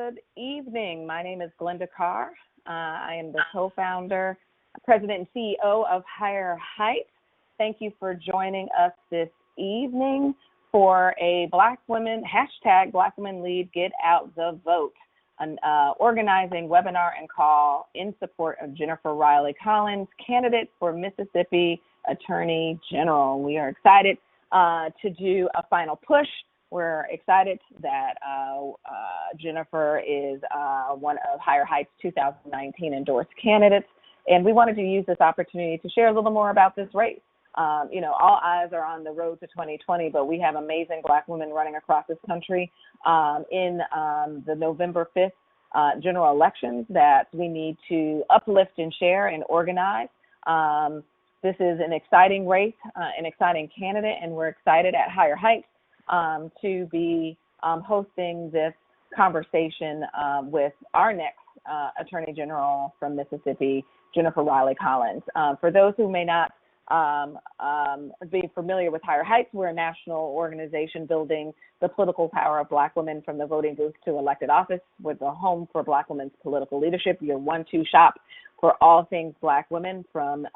Good evening. My name is Glenda Carr. I am the co-founder, president, and CEO of Higher Heights. Thank you for joining us this evening for a Black Women, hashtag Black Women Lead, Get Out the Vote, an organizing webinar and call in support of Jennifer Riley Collins, candidate for Mississippi Attorney General. We are excited to do a final push. We're excited that Jennifer is one of Higher Heights' 2019 endorsed candidates, and we wanted to use this opportunity to share a little more about this race. All eyes are on the road to 2020, but we have amazing Black women running across this country in the November 5th general elections that we need to uplift and share and organize. This is an exciting race, an exciting candidate, and we're excited at Higher Heights to be hosting this conversation with our next Attorney General from Mississippi, Jennifer Riley Collins. For those who may not be familiar with Higher Heights, we're a national organization building the political power of Black women from the voting booth to elected office. We're the home for Black women's political leadership, your one-two shop for all things Black women, from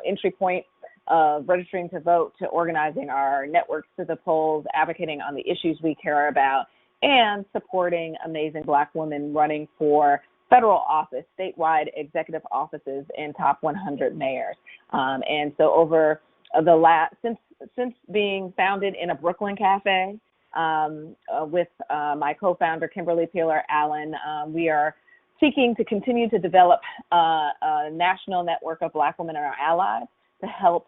entry point of registering to vote to organizing our networks to the polls, advocating on the issues we care about, and supporting amazing Black women running for federal office, statewide executive offices, and top 100 mayors. And so over the since being founded in a Brooklyn cafe with my co-founder, Kimberly Peeler Allen, we are seeking to continue to develop a national network of Black women and our allies to help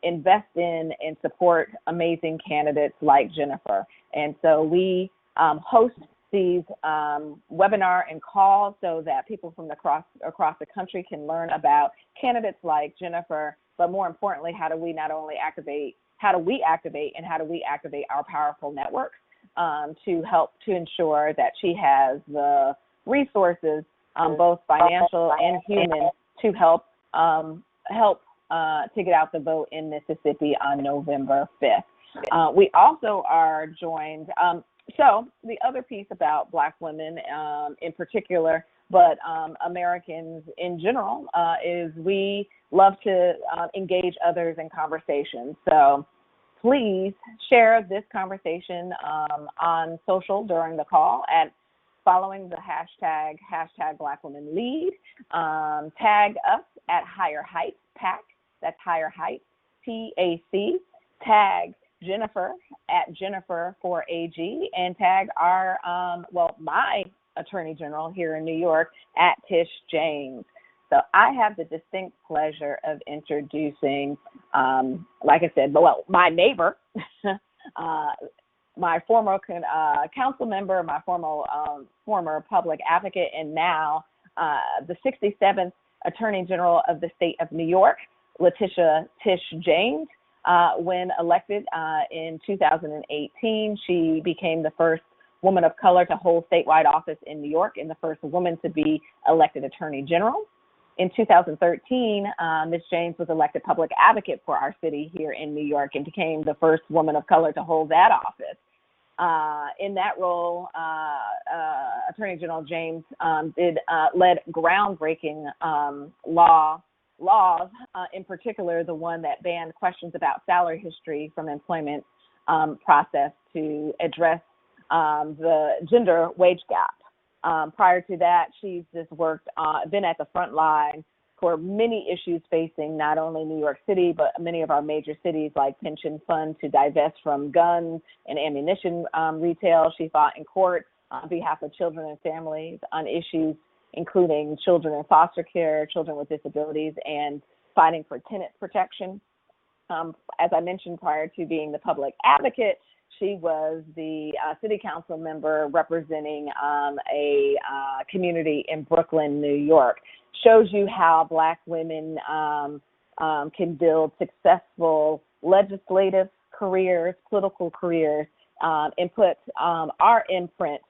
invest in and support amazing candidates like Jennifer. And so we host these webinar and calls so that people from across the country can learn about candidates like Jennifer, but more importantly, how do we activate our powerful networks to help to ensure that she has the resources, both financial and human, to help to get out the vote in Mississippi on November 5th. We also are joined, so the other piece about Black women in particular, but Americans in general, is we love to engage others in conversations. So please share this conversation on social during the call following the hashtag Black Women Lead. Tag us at Higher Heights PAC. That's Higher Heights PAC. Tag Jennifer at Jennifer for AG, and tag our my Attorney General here in New York at Tish James. So I have the distinct pleasure of introducing, like I said, my neighbor, my former council member, my former public advocate, and now the 67th Attorney General of the state of New York, Letitia Tish James. When elected in 2018, she became the first woman of color to hold statewide office in New York and the first woman to be elected Attorney General. In 2013, Ms. James was elected public advocate for our city here in New York and became the first woman of color to hold that office. In that role, Attorney General James led groundbreaking laws, in particular the one that banned questions about salary history from employment process to address the gender wage gap. Prior to that, she's just been at the front line for many issues facing not only New York City, but many of our major cities, like pension funds to divest from guns and ammunition retail. She fought in court on behalf of children and families on issues including children in foster care, children with disabilities, and fighting for tenant protection. As I mentioned, prior to being the public advocate, she was the city council member representing a community in Brooklyn, New York. Shows you how Black women can build successful legislative careers, political careers, and put our imprint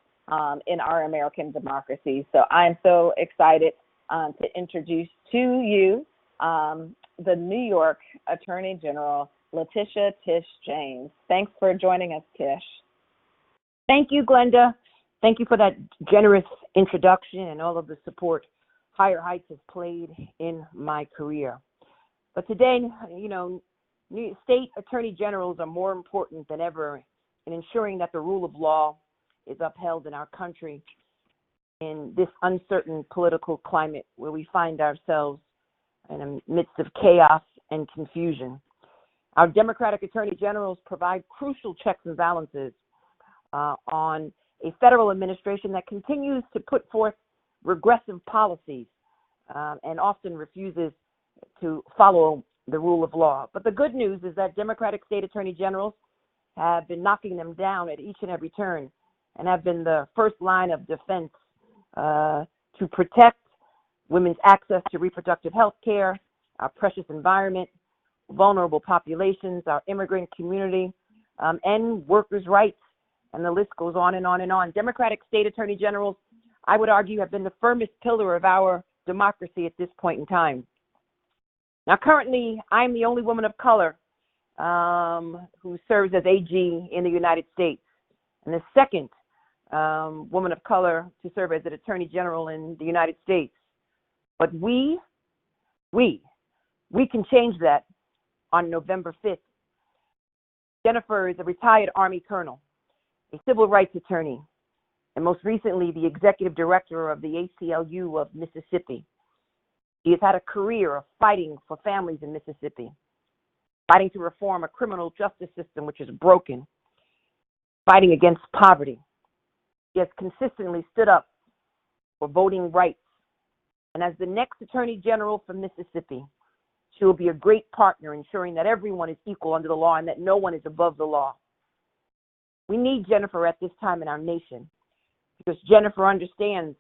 in our American democracy. So I'm so excited to introduce to you the New York Attorney General, Letitia Tish James. Thanks for joining us, Tish. Thank you, Glenda. Thank you for that generous introduction and all of the support Higher Heights has played in my career. But today, state attorney generals are more important than ever in ensuring that the rule of law is upheld in our country in this uncertain political climate where we find ourselves in the midst of chaos and confusion. Our Democratic attorney generals provide crucial checks and balances on a federal administration that continues to put forth regressive policies and often refuses to follow the rule of law. But the good news is that Democratic state attorney generals have been knocking them down at each and every turn and have been the first line of defense to protect women's access to reproductive health care, our precious environment, vulnerable populations, our immigrant community, and workers' rights, and the list goes on and on and on. Democratic state attorney generals, I would argue, have been the firmest pillar of our democracy at this point in time. Now, currently, I'm the only woman of color who serves as AG in the United States, and the second woman of color to serve as an attorney general in the United States. But we can change that on November 5th. Jennifer is a retired Army colonel, a civil rights attorney, and most recently the executive director of the ACLU of Mississippi. She has had a career of fighting for families in Mississippi, fighting to reform a criminal justice system which is broken, fighting against poverty. She has consistently stood up for voting rights. And as the next Attorney General for Mississippi, she will be a great partner ensuring that everyone is equal under the law and that no one is above the law. We need Jennifer at this time in our nation because Jennifer understands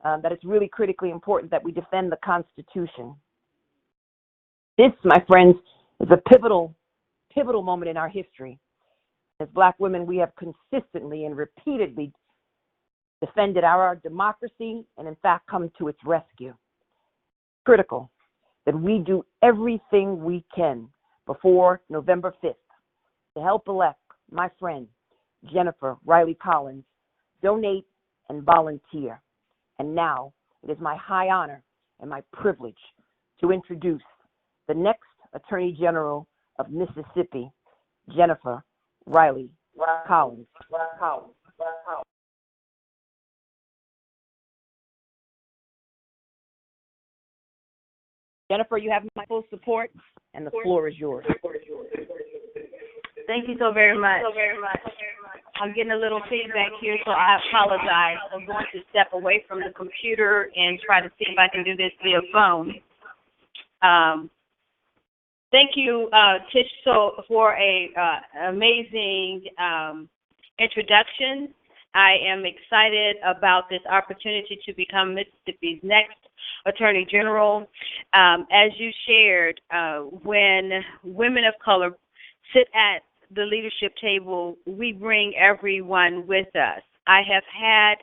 that it's really critically important that we defend the Constitution. This, my friends, is a pivotal moment in our history. As Black women, we have consistently and repeatedly defended our democracy and, in fact, come to its rescue. Critical that we do everything we can before November 5th to help elect my friend, Jennifer Riley Collins, donate and volunteer. And now it is my high honor and my privilege to introduce the next Attorney General of Mississippi, Jennifer Riley Collins. Jennifer, you have my full support, and the floor is yours. Thank you so very much. I'm getting a little feedback here, so I apologize. I'm going to step away from the computer and try to see if I can do this via phone. Thank you, Tish, for a amazing introduction. I am excited about this opportunity to become Mississippi's next Attorney General. As you shared, when women of color sit at the leadership table, we bring everyone with us. I have had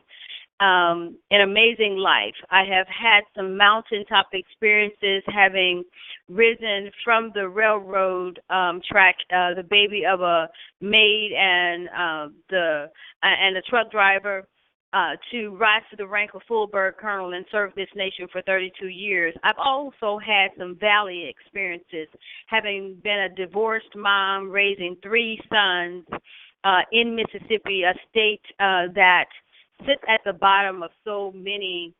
an amazing life. I have had some mountaintop experiences, having risen from the railroad track, the baby of a maid and a truck driver, to rise to the rank of full bird colonel and serve this nation for 32 years. I've also had some valley experiences, having been a divorced mom, raising 3 sons in Mississippi, a state that sits at the bottom of so many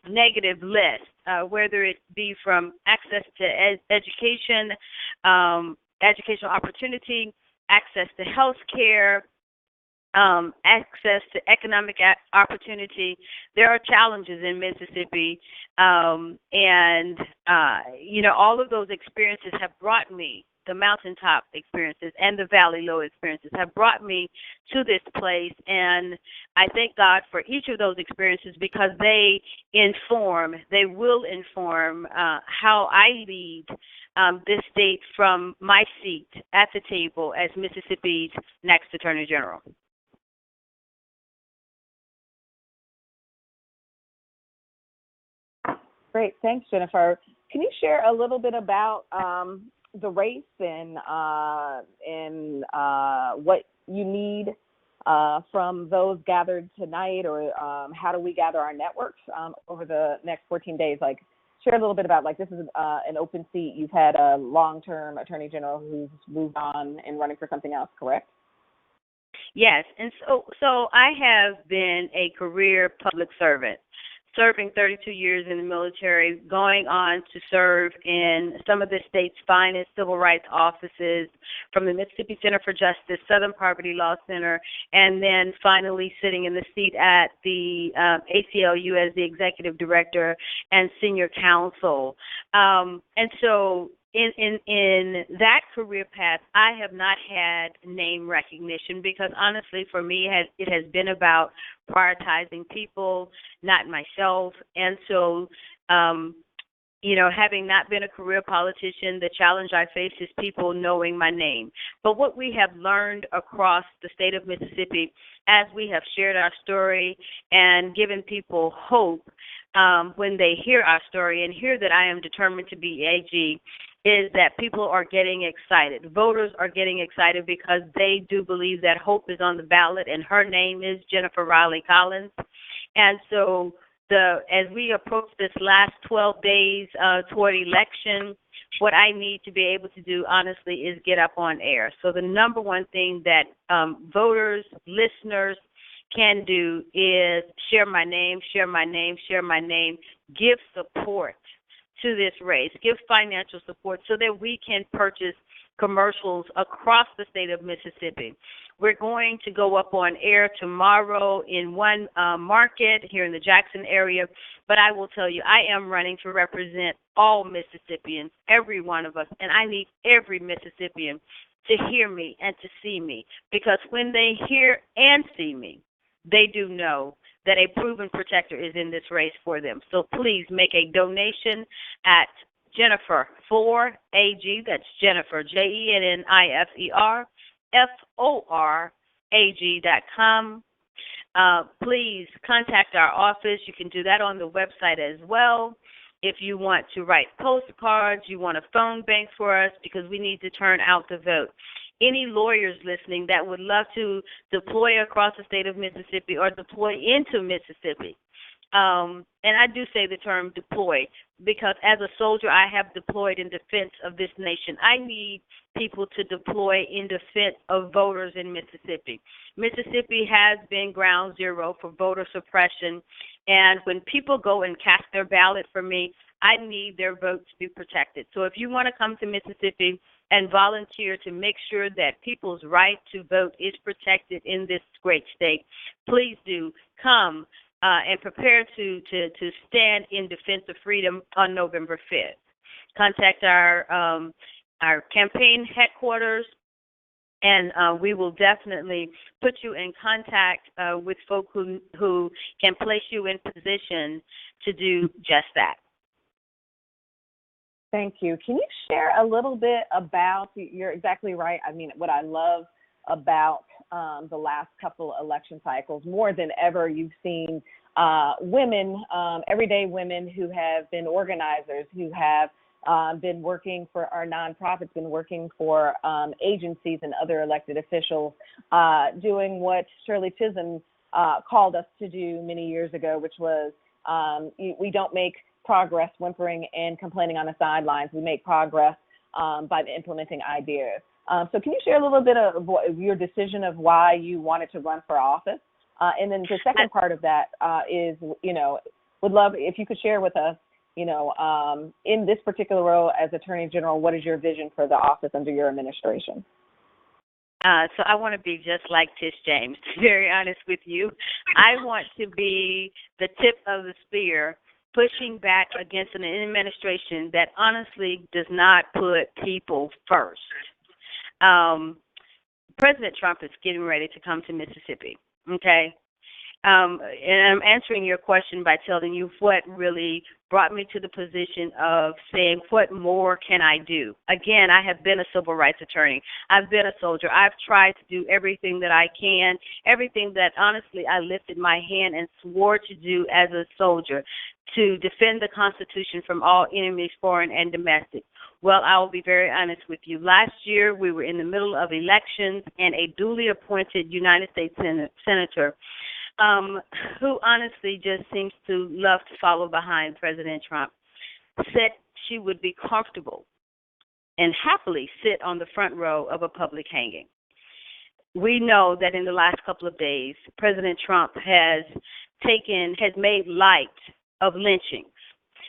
negative lists, whether it be from access to education, educational opportunity, access to health care, access to economic opportunity. There are challenges in Mississippi, and all of those experiences have brought me, the mountaintop experiences and the valley low experiences have brought me to this place, and I thank God for each of those experiences because they will inform how I lead this state from my seat at the table as Mississippi's next Attorney General. Great. Thanks, Jennifer. Can you share a little bit about the race and what you need from those gathered tonight, or how do we gather our networks over the next 14 days? Like, share a little bit about, like, this is an open seat. You've had a long-term attorney general who's moved on and running for something else, correct? Yes, and so I have been a career public servant, serving 32 years in the military, going on to serve in some of the state's finest civil rights offices, from the Mississippi Center for Justice, Southern Poverty Law Center, and then finally sitting in the seat at the ACLU as the executive director and senior counsel. And so in that career path, I have not had name recognition because, honestly, for me, it has been about prioritizing people, not myself. And so, having not been a career politician, the challenge I face is people knowing my name. But what we have learned across the state of Mississippi, as we have shared our story and given people hope when they hear our story and hear that I am determined to be AG, is that people are getting excited. Voters are getting excited because they do believe that hope is on the ballot, and her name is Jennifer Riley Collins. And so as we approach this last 12 days toward election, what I need to be able to do, honestly, is get up on air. So the number one thing that voters, listeners can do is share my name, share my name, share my name, give support to this race, give financial support so that we can purchase commercials across the state of Mississippi. We're going to go up on air tomorrow in one market here in the Jackson area, but I will tell you, I am running to represent all Mississippians, every one of us, and I need every Mississippian to hear me and to see me, because when they hear and see me, they do know that a proven protector is in this race for them. So please make a donation at Jennifer for AG. That's Jennifer, JENNIFER, FORAG.com. Please contact our office. You can do that on the website as well. If you want to write postcards, you want a phone bank for us, because we need to turn out the vote. Any lawyers listening that would love to deploy across the state of Mississippi or deploy into Mississippi. And I do say the term deploy because as a soldier, I have deployed in defense of this nation. I need people to deploy in defense of voters in Mississippi. Mississippi has been ground zero for voter suppression. And when people go and cast their ballot for me, I need their vote to be protected. So if you want to come to Mississippi and volunteer to make sure that people's right to vote is protected in this great state, please do come and prepare to stand in defense of freedom on November 5th. Contact our campaign headquarters, and we will definitely put you in contact with folk who can place you in position to do just that. Thank you. Can you share a little bit about, you're exactly right. I mean, what I love about the last couple election cycles, more than ever, you've seen women, everyday women who have been organizers, who have been working for our nonprofits, been working for agencies and other elected officials, doing what Shirley Chisholm called us to do many years ago, which was we don't make progress whimpering and complaining on the sidelines. We make progress by implementing ideas. So can you share a little bit of your decision of why you wanted to run for office? And then the second part of that is, would love if you could share with us, in this particular role as Attorney General, what is your vision for the office under your administration? So I want to be just like Tish James, to be very honest with you. I want to be the tip of the spear, pushing back against an administration that honestly does not put people first. President Trump is getting ready to come to Mississippi, okay? And I'm answering your question by telling you what really brought me to the position of saying, what more can I do? Again, I have been a civil rights attorney. I've been a soldier. I've tried to do everything that I can, everything that honestly I lifted my hand and swore to do as a soldier, to defend the Constitution from all enemies, foreign and domestic. Well, I will be very honest with you. Last year, we were in the middle of elections, and a duly appointed United States Senator, who honestly just seems to love to follow behind President Trump, said she would be comfortable and happily sit on the front row of a public hanging. We know that in the last couple of days, President Trump has made light of lynchings.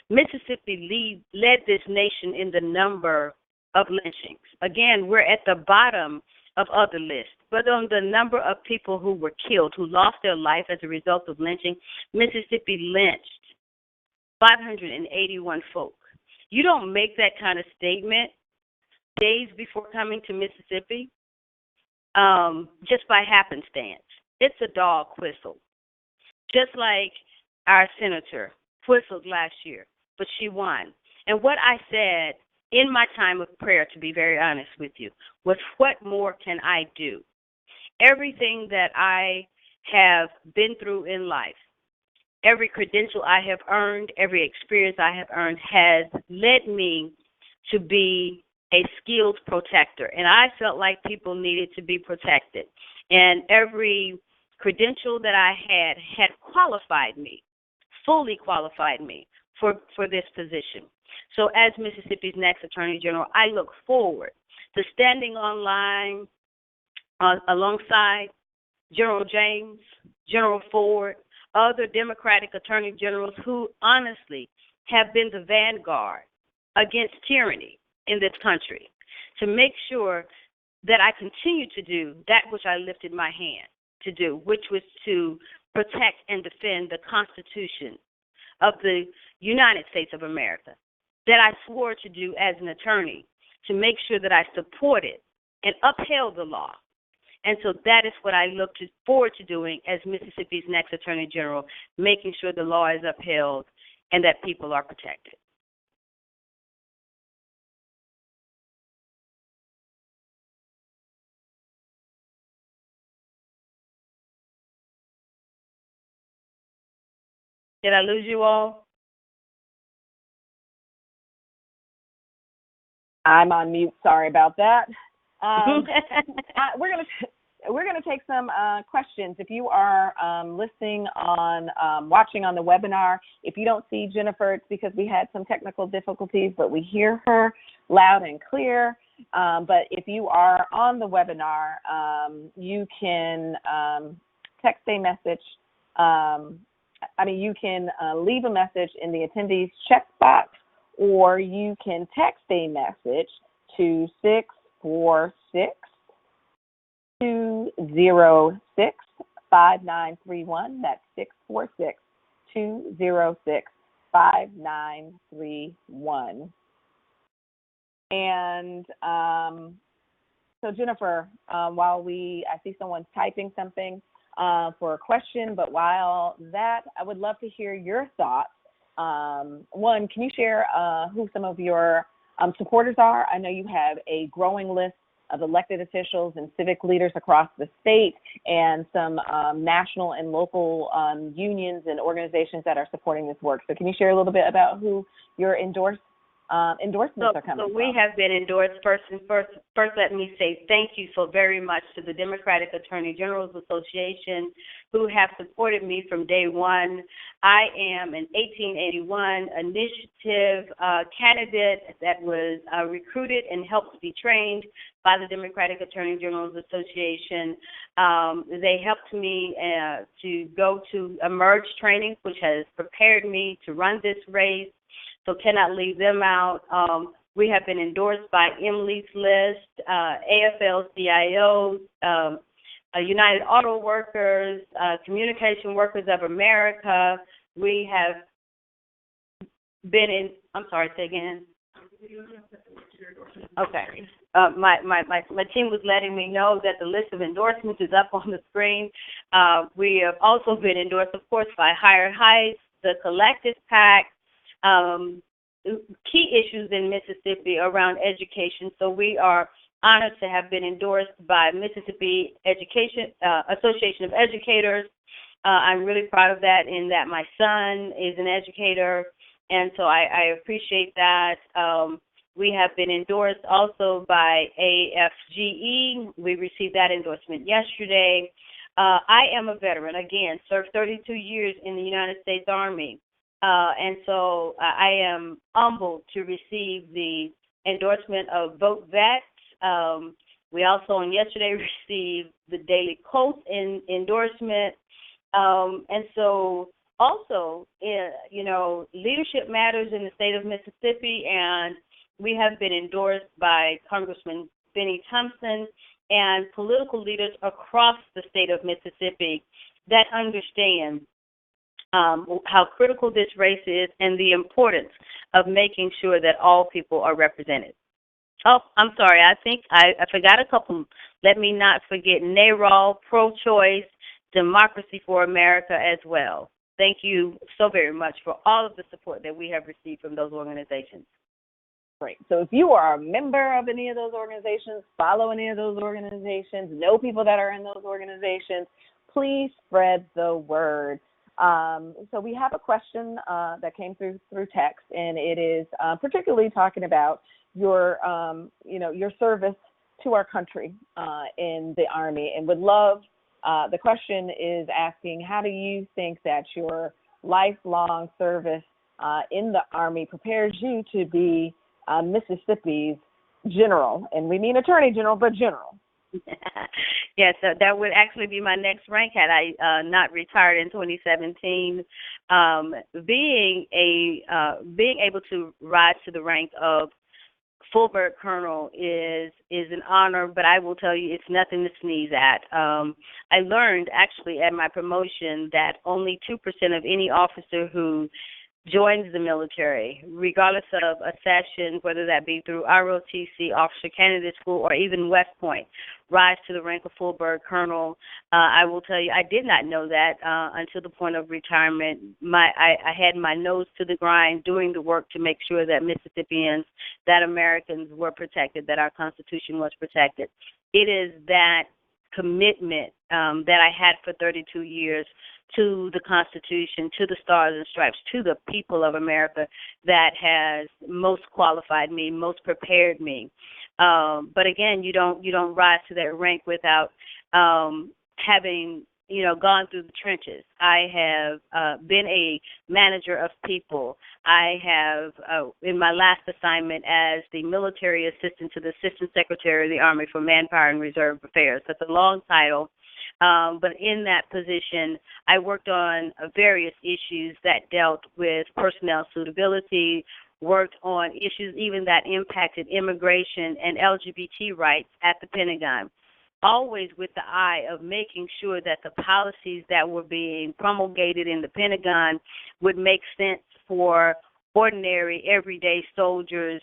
Mississippi led this nation in the number of lynchings. Again, we're at the bottom of other lists, but on the number of people who were killed, who lost their life as a result of lynching, Mississippi lynched 581 folk. You don't make that kind of statement days before coming to Mississippi just by happenstance. It's a dog whistle. Just like our senator whistled last year, but she won. And what I said in my time of prayer, to be very honest with you, was what more can I do? Everything that I have been through in life, every credential I have earned, every experience I have earned has led me to be a skilled protector. And I felt like people needed to be protected. And every credential that I had qualified me, fully qualified me for this position. So as Mississippi's next Attorney General, I look forward to standing on line alongside General James, General Ford, other Democratic Attorney Generals who honestly have been the vanguard against tyranny in this country, to make sure that I continue to do that which I lifted my hand to do, which was to protect and defend the Constitution of the United States of America, that I swore to do as an attorney, to make sure that I supported and upheld the law. And so that is what I look forward to doing as Mississippi's next Attorney General, making sure the law is upheld and that people are protected. Did I lose you all? I'm on mute. Sorry about that. We're gonna take some questions. If you are listening on watching on the webinar, if you don't see Jennifer, it's because we had some technical difficulties, but we hear her loud and clear. But if you are on the webinar, you can text a message. You can leave a message in the attendees check box, or you can text a message to 646-206-5931. That's 646-206-5931. And so Jennifer, while I see someone's typing something for a question, but while that, I would love to hear your thoughts. One, can you share who some of your supporters are? I know you have a growing list of elected officials and civic leaders across the state, and some national and local unions and organizations that are supporting this work. So can you share a little bit about who your endorsements are coming from? So we have been endorsed. First, let me say thank you so very much to the Democratic Attorney Generals Association, who have supported me from day one. I am an 1881 initiative candidate that was recruited and helped to be trained by the Democratic Attorney Generals Association. They helped me to go to Emerge training, which has prepared me to run this race. So cannot leave them out. We have been endorsed by Emily's List, AFL-CIO, United Auto Workers, Communication Workers of America. We have been I'm sorry, say again. Okay. My team was letting me know that the list of endorsements is up on the screen. We have also been endorsed, of course, by Higher Heights, the Collective PAC, key issues in Mississippi around education. So we are honored to have been endorsed by Mississippi Association of Educators. I'm really proud of that, in that my son is an educator, and so I appreciate that. We have been endorsed also by AFGE. We received that endorsement yesterday. I am a veteran, again, served 32 years in the United States Army. And so I am humbled to receive the endorsement of Vote Vets. We also on yesterday received the Daily Coast endorsement. And so also, leadership matters in the state of Mississippi, and we have been endorsed by Congressman Benny Thompson and political leaders across the state of Mississippi that understand how critical this race is and the importance of making sure that all people are represented. Oh, I'm sorry. I think I forgot a couple. Let me not forget NARAL, pro-choice, Democracy for America as well. Thank you so very much for all of the support that we have received from those organizations. Great. So if you are a member of any of those organizations, follow any of those organizations, know people that are in those organizations, please spread the word. So we have a question that came through text, and it is particularly talking about your service to our country in the Army, and would love, the question is asking, how do you think that your lifelong service in the Army prepares you to be Mississippi's general? And we mean attorney general, but general. Yes, that would actually be my next rank had I not retired in 2017. Being able to rise to the rank of full bird colonel is an honor, but I will tell you it's nothing to sneeze at. I learned actually at my promotion that only 2% of any officer who joins the military, regardless of a session, whether that be through ROTC, Officer Candidate School, or even West Point, rise to the rank of full bird colonel. I will tell you, I did not know that until the point of retirement. I had my nose to the grind doing the work to make sure that Mississippians, that Americans were protected, that our Constitution was protected. It is that commitment that I had for 32 years to the Constitution, to the Stars and Stripes, to the people of America that has most qualified me, most prepared me. But again, you don't rise to that rank without having gone through the trenches. I have been a manager of people. I have, in my last assignment as the military assistant to the Assistant Secretary of the Army for Manpower and Reserve Affairs. That's a long title. But in that position, I worked on various issues that dealt with personnel suitability, worked on issues even that impacted immigration and LGBT rights at the Pentagon, always with the eye of making sure that the policies that were being promulgated in the Pentagon would make sense for ordinary, everyday soldiers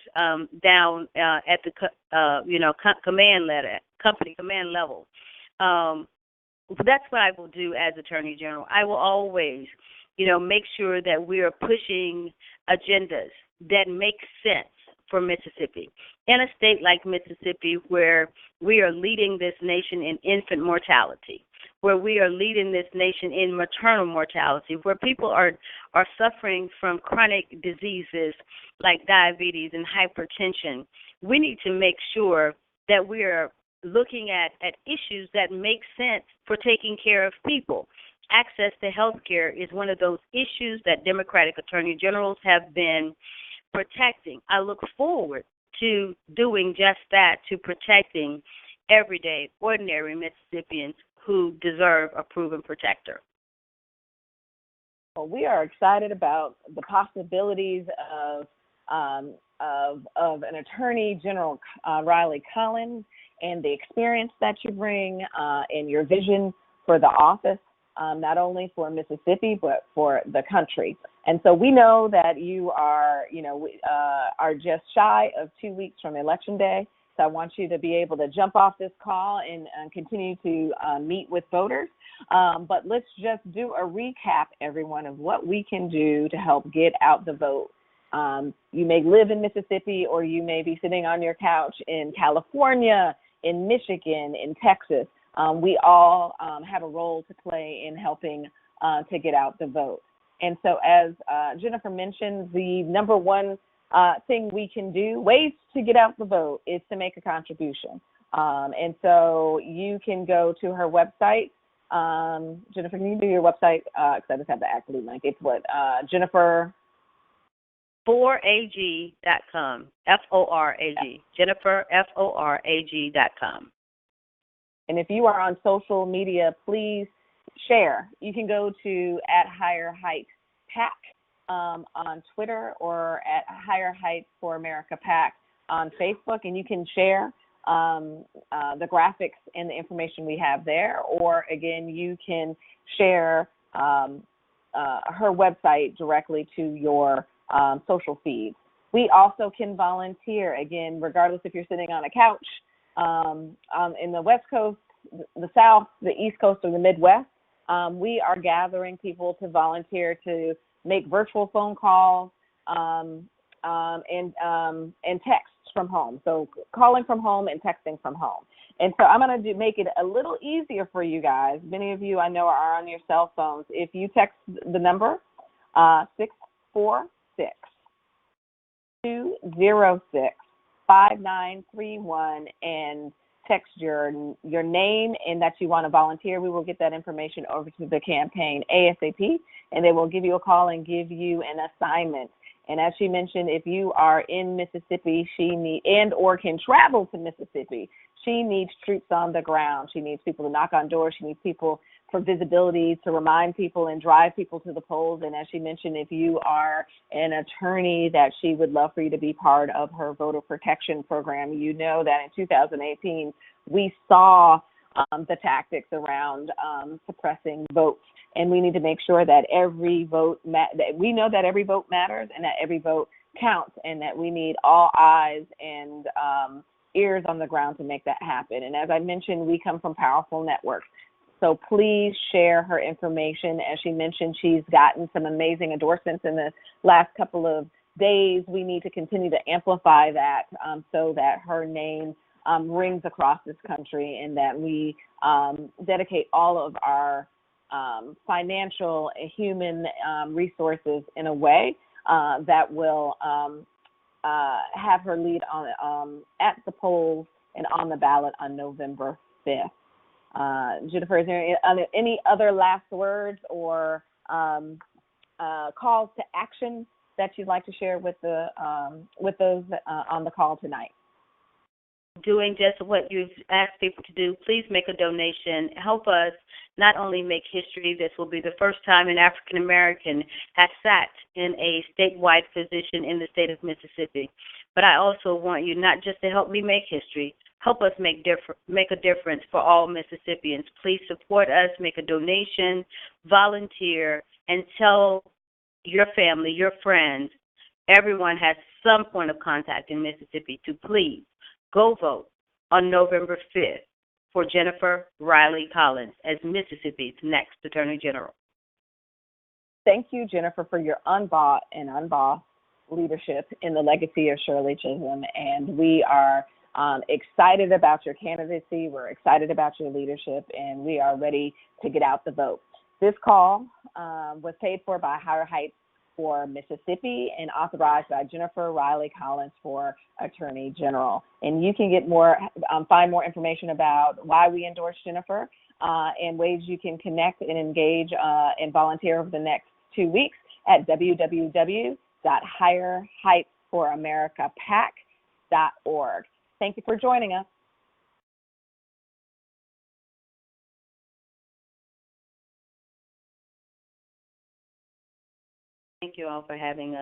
down at the company command level. That's what I will do as Attorney General. I will always, make sure that we are pushing agendas that make sense for Mississippi. In a state like Mississippi, where we are leading this nation in infant mortality, where we are leading this nation in maternal mortality, where people are suffering from chronic diseases like diabetes and hypertension, we need to make sure that we are looking at issues that make sense for taking care of people. Access to health care is one of those issues that Democratic Attorney Generals have been protecting. I look forward to doing just that, to protecting everyday, ordinary Mississippians who deserve a proven protector. Well, we are excited about the possibilities of an Attorney General, Riley Colins, and the experience that you bring and your vision for the office, not only for Mississippi, but for the country. And so we know that you are just shy of 2 weeks from Election Day. So I want you to be able to jump off this call and continue to meet with voters. But let's just do a recap, everyone, of what we can do to help get out the vote. You may live in Mississippi, or you may be sitting on your couch in California, in Michigan, in Texas. We all have a role to play in helping to get out the vote. And so as Jennifer mentioned, the number one thing we can do, ways to get out the vote, is to make a contribution. And so you can go to her website. Jennifer, can you do your website? Because I just have the activate link. It's what? Jennifer? forag.com. F-O-R-A-G. Jennifer, F-O-R-A-G.com. And if you are on social media, please share. You can go to @HigherHeightsPAC on Twitter, or @HigherHeightsForAmericaPAC on Facebook, and you can share the graphics and the information we have there. Or again, you can share her website directly to your social feeds. We also can volunteer, again, regardless if you're sitting on a couch in the West Coast, the South, the East Coast, or the Midwest. We are gathering people to volunteer to make virtual phone calls and texts from home. So calling from home and texting from home. And so I'm going to make it a little easier for you guys. Many of you I know are on your cell phones. If you text the number 646-206-5931 and text your name and that you want to volunteer, we will get that information over to the campaign ASAP, and they will give you a call and give you an assignment. And as she mentioned, if you are in Mississippi, or can travel to Mississippi, she needs troops on the ground. She needs people to knock on doors. She needs people for visibility, to remind people and drive people to the polls. And as she mentioned, if you are an attorney, that she would love for you to be part of her voter protection program. You know that in 2018, we saw the tactics around suppressing votes. And we need to make sure that every vote, that we know that every vote matters and that every vote counts, and that we need all eyes and ears on the ground to make that happen. And as I mentioned, we come from powerful networks. So please share her information. As she mentioned, she's gotten some amazing endorsements in the last couple of days. We need to continue to amplify that so that her name rings across this country, and that we dedicate all of our financial and human resources in a way that will have her lead on at the polls and on the ballot on November 5th. Jennifer, is there any other last words or calls to action that you'd like to share with those on the call tonight? Doing just what you've asked people to do. Please make a donation. Help us not only make history. This will be the first time an African American has sat in a statewide position in the state of Mississippi. But I also want you not just to help me make history, help us make a difference for all Mississippians. Please support us, make a donation, volunteer, and tell your family, your friends, everyone has some point of contact in Mississippi to please go vote on November 5th for Jennifer Riley Collins as Mississippi's next Attorney General. Thank you, Jennifer, for your unbought and unbossed leadership in the legacy of Shirley Chisholm. And we are excited about your candidacy. We're excited about your leadership, and we are ready to get out the vote. This call was paid for by Higher Heights for Mississippi and authorized by Jennifer Riley Collins for Attorney General. And you can get find more information about why we endorse Jennifer and ways you can connect and engage and volunteer over the next 2 weeks at www.higherheightsforamericapac.org. Thank you for joining us. Thank you all for having us.